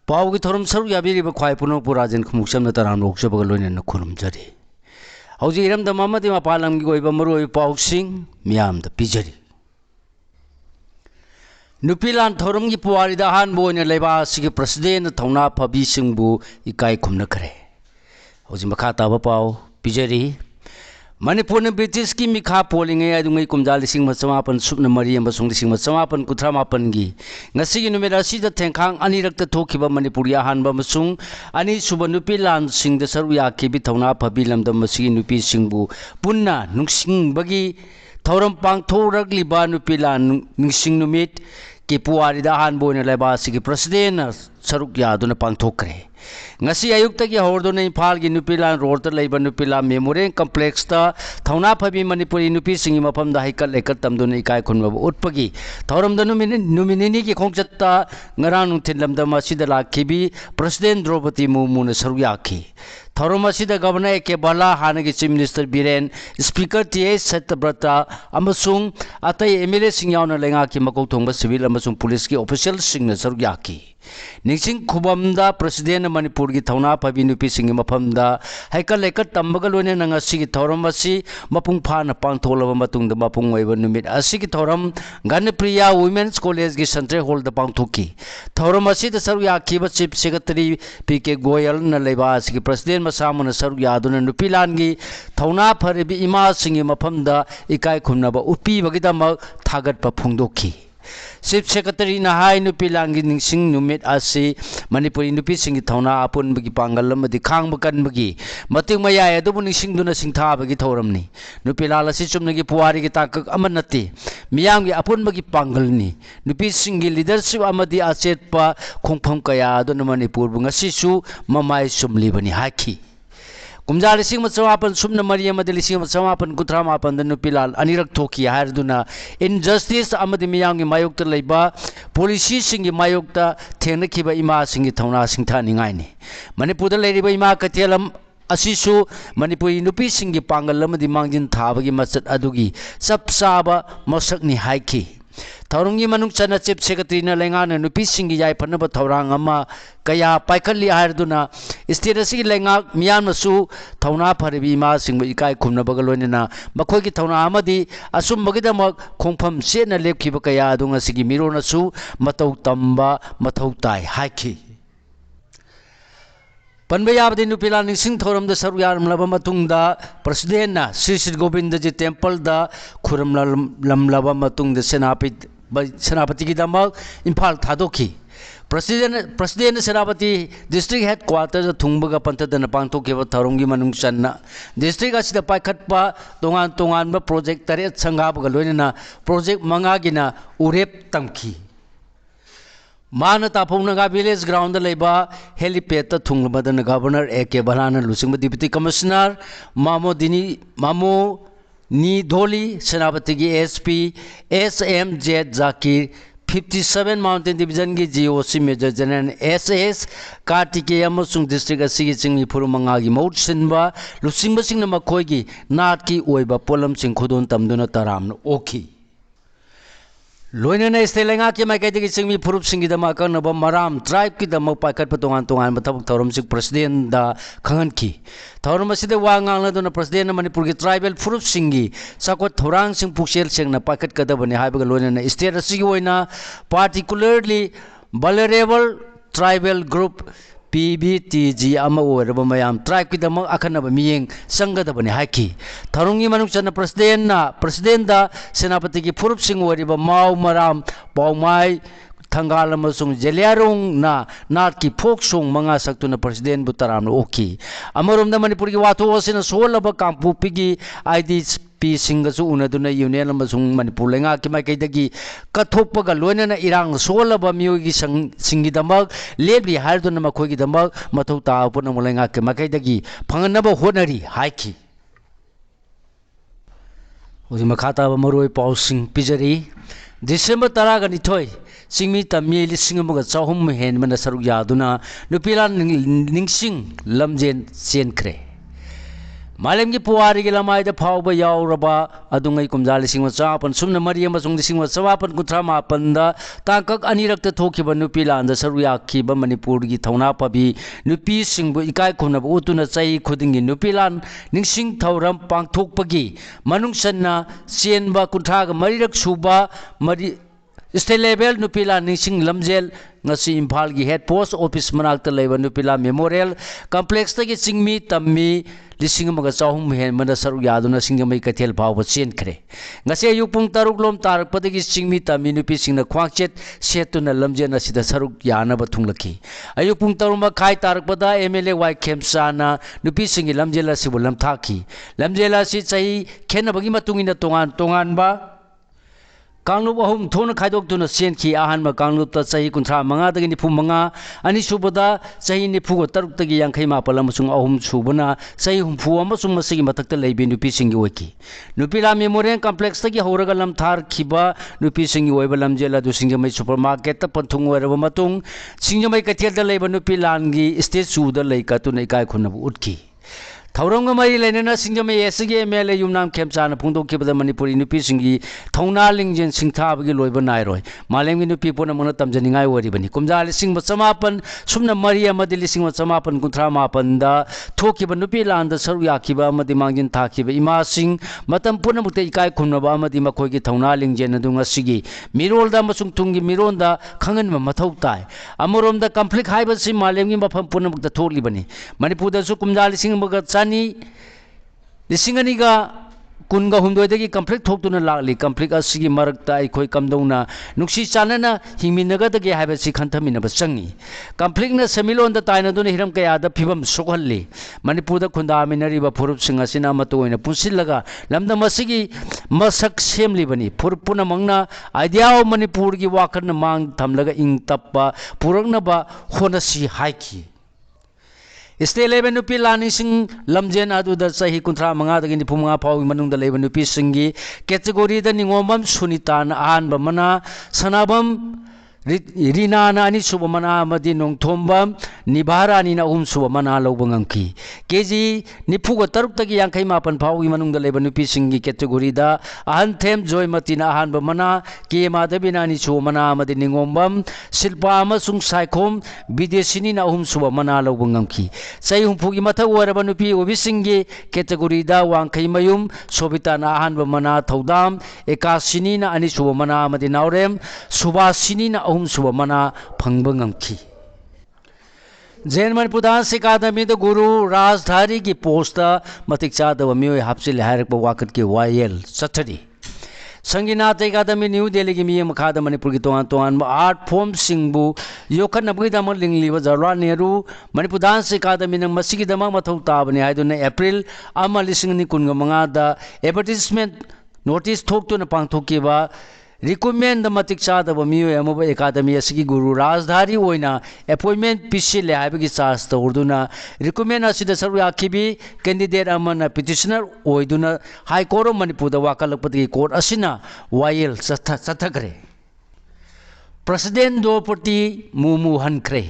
पाव की थोरम सरुक याबीरी ख्वाई पुनः पुराजन खमुक्सम तराम लोकसभा लोइनन खुरुमजरी हौजी इरमद ममदी मपालम की ओइबा मरुओइ पाउसिंग मियाम द पिजरी नुपीलान थोरम की पुवारीदा अहानबा ओइना लेबा सिगी प्रेसिडेंट थौना फबी सिंगबु इकाई खुमनखरे हौजी मखा ताबा पाव पिजरी मणिपुर ने ब्रिटिश की मिखा पोलिंग अदुंगै कुमजा लिसिंग मचमापन सुपन मरी अमसुंग लिसिंग मचमापन कुथ्रा मापन गी ngasi नुमेट असिदा थेंखांग अनिरक्त थोखिबा मणिपुर अहानबा मसुंग अनि सुब नुपी लान सिंग द सरु याखिबि थौना फबि लमदम मसिगी नुपी सिंगबु पुन्ना नुंगसिंगबगी थौरम पांगथोरगलिबा नुपी लान नुंगसिंग नुमेट के पुवारीदा अहानबा ओइना लेबा सिगी प्रेसिडेंट सरुक यादुना पांगथोखरे ngasi ayukta ki hordona imphal gi nupilan road ta leiba nupila memorial complex ta thauna phabi manipuri nupi singi mafam da haikal lekat tamduna ikai khunba utpagi thoram da numinini ki khongchatta ngarang nungthin lamda masida lakhibi president Draupadi Murmu na saru yakhi thoram asida governor ke bala hana ki chief minister Biren speaker T.S. Satyavrata amasung atai MLA sing yauna lenga ki makau thongba civil amasung police ki official sing na saru yakhi निंगसिंग खुबमदा president Manipur की थौना फबी नुपी सिंग मफमदा हाइकल लेकट तंबगल ओने नंगसी की थौरम असि मपुंग फाना पांगथोलब मतुंग the मपुंग ओइब नुमित असि की थौरम गणप्रिया women's college की सेंट्रल हॉल द पांगथोकी थौरम असि द सरु याखिब चीफ सेक्रेटरी पीके गोयल न लेबा असि की प्रेसिडेंट मसामुन सरु यादुन नुपी लानगी थौना फरबी इमा सिंग मफमदा इकाई खुमनबा उपी बगिदम थागत प फुंगदोखी चीफ सेक्रेटरी नहाय नुपी लांगी निंगसिंग नुमित आसी मणिपुरी नुपी सिंगी थौना अपुनबगी पांगल अमदि खांगब कनबगी मतिंग मयाय अदुबु निंगसिंग दुना सिंगथाबगी थौरमनी नुपी लाल असि चुमनगी पुवारी की ताकक अमन नति मियांगी अपुनबगी पांगलनी नुपी सिंगी लीडरशिप अमदि आचेतपा खोंगफम कया अदुन मणिपुर बुंगसिसु ममाय सुमलिबनी हाखी कुमजा लिसिंग मचमापन सुपन मरी अमदि लिसिंग मचमापन कुथ्रा मापन द नुपीलाल अनिरक थोकी हारदुना इनजस्टिस अमदि मियांगी मायोक्ता लेबा पॉलिसी सिंगी मायोक्ता थेंगनखिबा इमा सिंगी थौना सिंगथानिंगाइनी मणिपुर द लेरिबा इमा कथेलम असिसु मणिपुरी नुपी सिंगी पांगल अमदि मांगजिन थाबगी मचत अदुगी चप चाबा मसकनी हाइखी थौरंगी मनुंग चना चीफ सेक्रेटरी न लेंगान नुपी सिंगी याय फनब थौरांग अमा कया पाइखली हारदुना स्टेट असि लेंगा मियानसु थौना फरबी मा सिंग इकाई खुमनबग लोइनना मखोगी थौना अमदि असुम बगिदमक खोंफम सेना लेखिब कया दुंग सिगी मिरोनसु मतौ तंबा मथौ ताई हाइखी पनबे याबदि नुपीला निंगसिंग थौरम द सरु यारमलब मतुंगदा प्रेसिडेंट ना श्री श्री गोविंद जी टेंपल दा खुरम लमलब मतुंगदा सेनापति की दमक इम्फाल थादोखी प्रेसिडेंट सेनापति डिस्ट्रिक्ट हेडक्वार्टर थुंबग पंथदन पांथोखिब थौरंगी मनुंग चन्ना डिस्ट्रिक्ट असिदा पाइखटपा तोंगान तोंगान प्रोजेक्ट तरेत संगाबग लोइनना प्रोजेक्ट मंगागिना उरेप तमखी मान ताफौनगा विलेज ग्राउंड लेबा हेलीपैड थुंगबदन गवर्नर A.K. बलाना लुसिंग डिप्टी कमिश्नर मामो नी धोली सेनापति की SP S.M.Z. Zakir 57 mountain division की GOC major general SS Kartikeya अमसुंग district असिगी चिंगमी फुरुमंगागी मौत सिनबा लुसिंग सिंग मखोगी नाट की ओइबा पोलम सिंग खुदोन तमदुना तराम ओखी लोइनना स्टेलेंगा के माइकैदगी चिंगमी फुरुप सिंगिदमा कनब मराम ट्राइब की दम पाइखट तोंगान तोंगान थबक थौरम सिंग प्रेसिडेंट दा खंगनखी थौरम असिदे वा nganglदुना प्रेसिडेंट मणिपुर की ट्राइबल फुरुप सिंगी साकोट थौरांग सिंग पुक्सेल सेंगना पाइखट कदबने हाइबग लोइनना स्टेट असिगी ओइना particularly vulnerable tribal group PBTG ama oiraba mayam tribe ki damak akhanaba miyeng sangadabani haiki tharungi manung chana president da senapati ki furup sing oiriba mau maram paumai thangal amasung jeliarung na nat ki folk song manga saktuna president bu taram oki amarom da manipur ki watho osina solaba kampu pigi ID पी सिंगसु उनदुना union अमसुंग मणिपुर लेंगा कि माइकैदगी कथोपगा लोइनना इरांग सोलब मियोगी सिंगी दमक लेबली हारदुना मखोगी दमक मथौ तापुन मुलेंगा कि माइकैदगी फंगनब honorary हाइकी उजि मखाता मरोय पाउसिंग पिजरी दिसंबर 12 सिंगमी तमी लिसिंग अमगा चाहुम हेनमना सरुक यादुना नुपिला निंगसिंग लमजेन चेनख्रे मालेम की पुवारी के लमाई द फाव यावरबा अदुंगई कुमजा लिसिंग चापन सुमन मरी अमसुंग लिसिंग चापन कुंथ्रा मापन द तांकक अनिरक्त थोखिबा नुपी लांद सरु याखिबा मणिपुर की थौना पबी नुपी सिंगबु इकाय खुनब उतुना चई खुदिंगी नुपी लान निंगसिंग थौरम पांगथोकपगी मनुंगसन्ना चेनबा कुंथ्राग मरीरक सुबा मरी स्टेट लेवल नुपीला निंगसिंग लमजेल ngasi imphal gi head post office manak ta leiba nupila memorial complex ta gi chingmi tammi lising maga chahum hen mana saru yaduna singamai kathel phawba chen khre ngasi ayupung taruk lom tarak padagi chingmi tammi nupi singna khwangchet setuna lamjen asida saruk yana ba thunglaki ayupung taruma khai tarak pada mla y khemsana nupi singi lamjela sibu lamthaki lamjela si chai khena bagi matungina tongan ba कांगलुप अहुम थोन खाइदोक्तुना सेनखी अहानबा कांगलुपता चही कुंथ्रा मंगादगी निफु मंगा अनिसुबदा चही निफुगो तरुक्तगी यांखै मापल अमसुंग अहुम सुबना चही हुमफु अमसुंग मसिगी मथक्ता लेबे नुपीसिंगी ओइकी नुपीला memorial complex तगी हौरगा लमथार खिबा नुपीसिंगी ओइबा लमजेला दुसिंगमै supermarket त पंथुंग ओइरबा मतुंग सिंगमै कथेलदा लेबा नुपीलानगी स्टेचुदा लेकातुना इकाय खुनबु उठकी थौरंग मरी लेना सिंगमे एसगे एमएलए युमनाम खेमचाना फोंदोखिबदा मणिपुरी नुपी सिंगी थौना लिंगजेन सिंथाबगी लोइबा नाइरोय मालेमगी नुपी पोना मना तमजनिंगाय वरिबनी कुमजा लिसिंग समापन सुमना मरी अमदि लिसिंग समापन कुंथ्रा मापन दा थोखिबा नुपी लांदा सरु याखिबा अमदि मांगिन थाखिबा इमा सिंग मतम पुना मुते इकाय खुनबा अमदि मखोगी थौना लिंगजेन अदुंगा सिगी मिरोलदा मसुंग तुंगी मिरोंदा खंगनबा मथौ ताय अमरोमदा कॉन्फ्लिक्ट हाइबसि मालेमगी मफम पुना मुक्ता थोलिबनी मणिपुरदा सु कुमजा लिसिंग मगा चानी लिसिंगनी का कुनगा हुमदोयदगी कॉन्फ्लिक्ट थोक्तुना लागली कॉन्फ्लिक्ट असिगी मरकता अखोय कमदौना नुक्सी चानना हिंगमिनगदगे हाइबसि खंथमिनब चंगी कॉन्फ्लिक्ट न सेमिलोन द ताइनदुना हिरम कयादा फिबम सोखल्ली मणिपुरदा खुंदामिनरिबा फुरुपसिंग असिना मतोयना पुंसिलगा लमदम असिगी मसक सेमलिबनी फुरुप पुनमंगना आइडिया ऑफ मणिपुर की वाखन मांग थमलगा इंग तप्पा पुरंगनबा होनसी हाइकी स्टेट लेवल नुपी लानिसिंग लमजेन अदुदा सही कुंथ्रा मंगादगी निफु मंगा फाव मनुंगदा लेबा नुपी सिंगी कैटेगरी दा निंगोमम सुनीतान आहानबा मना सनाबम रीनाना अनि सुब मना मदि नोंथोंबम निभारानी ना उम सुब मना लौबंगंखी केजी निफुगो तरुक तगी यांखै मापन फाव मनुंगदा लेबा नुपी सिंगी कैटेगरी दा अहन थेम जॉयमतीना आहानबा मना के मादबिना अनि सुब मना मदि निंगोमबम शिल्पा अमसुंग साइखोम विदेशिनी ना उम सुब मना लौबंगंखी सही हुमफुगी मथा वरबा नुपी ओबिसिंगी कैटेगरी दा वांखै मयुम सोबिताना आहानबा मना थौदाम एकाशिनी ना अनि सुब मना मदि नावरेम सुबासिनी ना अहुम सुब मना फंगबंगंखी जैन मणिपुर डांस अकादमी द गुरु राजधारी की पोस्ट मतिक चादब मियोय हापसिल हायरक वाकत के वायल सथरी संगीनाथ अकादमी न्यू दिल्ली की मिये मखाद मणिपुर की तोआन आर्ट फॉर्म सिंबु योखनबगीदम लिंगलीब जवाहरलाल नेहरू मणिपुर डांस अकादमी न मसिगीदम मथौ ताबने हायदुना एप्रिल 2015 दा एडवर्टाइजमेंट नोटिस थोक्तुना पांथोकिबा रिकमेंड मतिक चादब मियोय अमब अकादमी असगी गुरु राजधारी ओइना अपॉइंटमेंट पिसिले हाइबगी चार्ज तौरदुना रिकमेंड असिदा सरु याखिबी कैंडिडेट अमना पिटिशनर ओइदुना हाई कोर्ट ऑफ मणिपुर दा वाकलपति कोर्ट असिना वायल चथखरे प्रेसिडेंट द्रौपदी मुर्मू हनखरे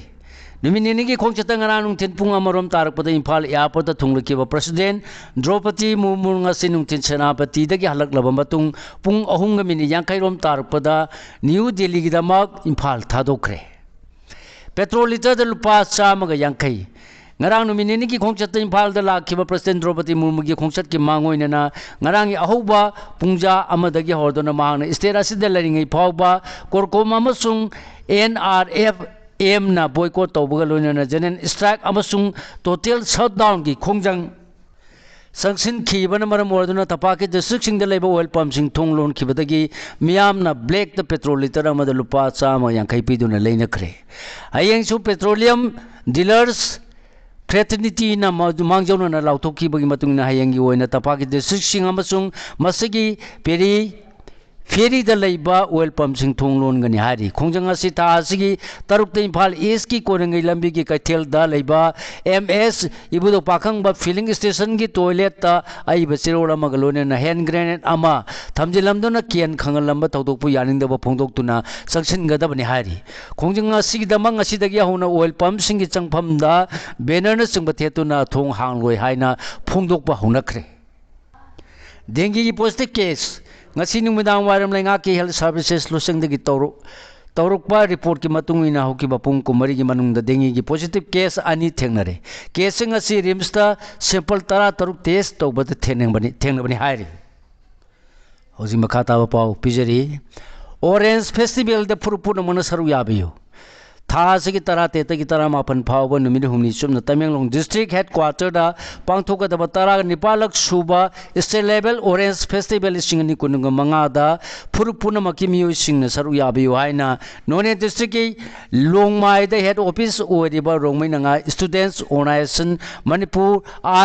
नुमिनी की खोंगचत नुथिन पुंग अमरोम तारकपद इम्फाल एयरपोर्ट थुंगलकिबा प्रेसिडेंट द्रौपदी मुर्मू ngasi नुथिन सेनापति दगी हलकलबा मतुंग पुंग 3:50 रोम तारकपद न्यू दिल्ली की दमक इम्फाल थादोखरे पेट्रोल लीटर द लुपा 150 ngarang नुमिनी की खोंगचत इम्फाल द लाखिबा प्रेसिडेंट द्रौपदी मुर्मू की खोंगचत की मांगोइना ngarang अहोबा पुंजा अमदगी हरदोना मांगना स्टेट असिदा लरिंगै फावबा कोरकोम अमसुंग NRF एम ना बॉयकॉट तौबगा लोइना जनरल स्ट्राइक अमसुंग टोटल शटडाउन की खोंजंग संगसिन खीबन मरम ओरदुना तपाके डिस्ट्रिक्ट सिंग लेबा ऑयल पंप सिंग थोंग लोन खीबदगी मियामना ब्लैक द पेट्रोल लीटर अमद लुपा 150 पीदुना लेनखरे हयेंसु पेट्रोलियम डीलर्स फ्रेटर्निटी ना मांगजौना लाउथोखीबगी मतुंगना हयेंगी ओइना तपाके डिस्ट्रिक्ट सिंग अमसुंग मसगी पेरी फेरी द लेबा ऑयल पंप सिंग थोंग लोन गनि हारी खोंजंग असि था असि तरुक ते इम्फाल ईस्ट की कोरंगई लंबी की कैथेल दा लेबा एमएस इबुदो पाखंग बा फिलिंग स्टेशन की टॉयलेट ता आई बसिरोला मगलोने न हैंड ग्रेनेड अमा थमजिलमदोना केन खंगलंबा तौदोकपु यानिंगदबा फोंदोक्तुना संगसिनगदबनि हारी खोंजंग असि दमंग असि दगी होना ऑयल पंप सिंग की चंगफमदा बैनर न चंग बथेतुना थोंग हांगलोय हाइना फोंदोकपा होनखरे डेंगी की positive case ngasi numadang waram lai nga ki health services luseng dagi tawrukpa report ki matung ina hoki bapung kumari ki manung da dengi ki positive case ani thengnare case ngasi rims ta sample tara taruk test tawbata thengnabani hairi hoji makata ba pau pijari orange festival da purupuna mana saru yabiyo था की तरा तेत की तरा मापन फाव नुमित हुमनी Chumna Tamenglong district headquarter दा पांथोकदब तरा निपालक सुबा स्टेट लेवल ऑरेंज फेस्टिवल सिंगनी कुनुंग मंगा दा फुरुपुना मकी मियो सिंगना सरु याबियो हाइना नोने डिस्ट्रिक्ट की लोंगमाई द हेड ऑफिस ओरिबा रोंगमैनंगा स्टूडेंट्स ऑर्गेनाइजेशन मणिपुर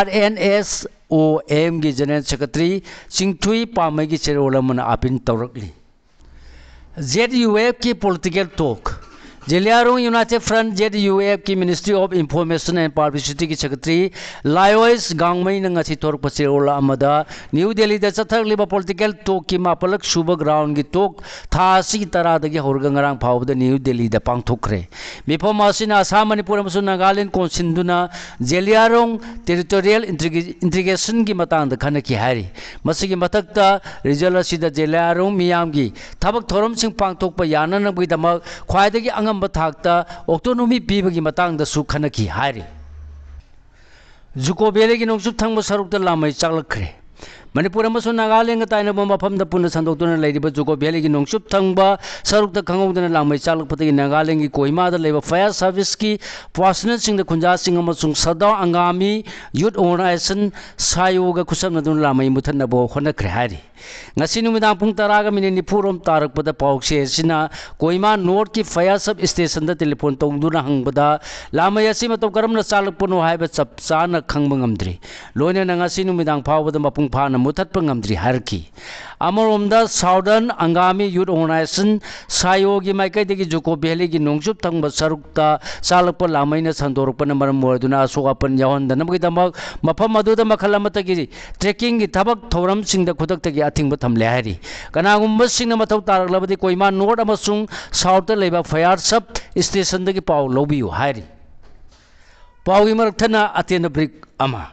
RNSOM की जनरल सेक्रेटरी चिंगथुई पामै की चेरोलमन आपिन तौरकली ZUF की पॉलिटिकल टॉक जेलियारों यूनाइटेड फ्रंट ZUF की ministry of information and publicity की सेक्रेटरी लायोइस गांगमई नंगसी तोर पसेरोला अमदा न्यू दिल्ली द चथरलिबा पॉलिटिकल टॉक की मापलक सुब ग्राउंड की टॉक थासी तरा दगी होरगंगरांग फावद न्यू दिल्ली द पांगथोखरे मिफम आसिना आसाम मणिपुर अमसु नागालैंड कोनसिंदुना जेलियारों टेरिटोरियल इंटीग्रेशन की मतंग द खनकी हारी मसिगी मथकता रिजल्ट असिदा जेलियारों मियाम की थबक theorem Singh पांगथोकपा याननबगिदमक ख्वाइदगी थाकता autonomy पीबगी Matang the सुखनकी हारी जुको बेले की नोंसुप थंग सरुक लामै चालखरे मणिपुर नागालैंड ताइनब मफम पुनः संदोक्तुना लेरिबा जुको बेले की नोंसुप थंग सरुक खंगौदना लामै चालखपतगी नागालैंड की कोहिमा लेबा फायर सर्विस की पर्सनल सिंग खुंजा सिंग अमसुंग सदा अंगामी यूथ ऑर्गेनाइजेशन सायोग खुसमनदुना लामै मुथनबो होनखरे हारी ngasi numidang pung taraga mini nipurom tarakpada paukse sina koima north ki fire sub station da telephone tongduna hangbada lamai asi matom karamna chalakpuno haiba chapchana khangba ngamdri loine na ngasi numidang phawbada mapung phana muthatpa ngamdri harki amoromda southern angami youth organization sayogi maikai degi juko bele gi nongsup thangba sarukta chalakpa lamaina sandorupana maram moraduna asogapan yahonda namgidamak mafam aduda makhalamata gi trekking gi thabak thoram singda khudak tagi athingba thamle hari kanagumba singna mathau taraklabadi koima north amasung south ta leba fire sub station dagi paw lobiyu hari pawi marakthana atena brick ama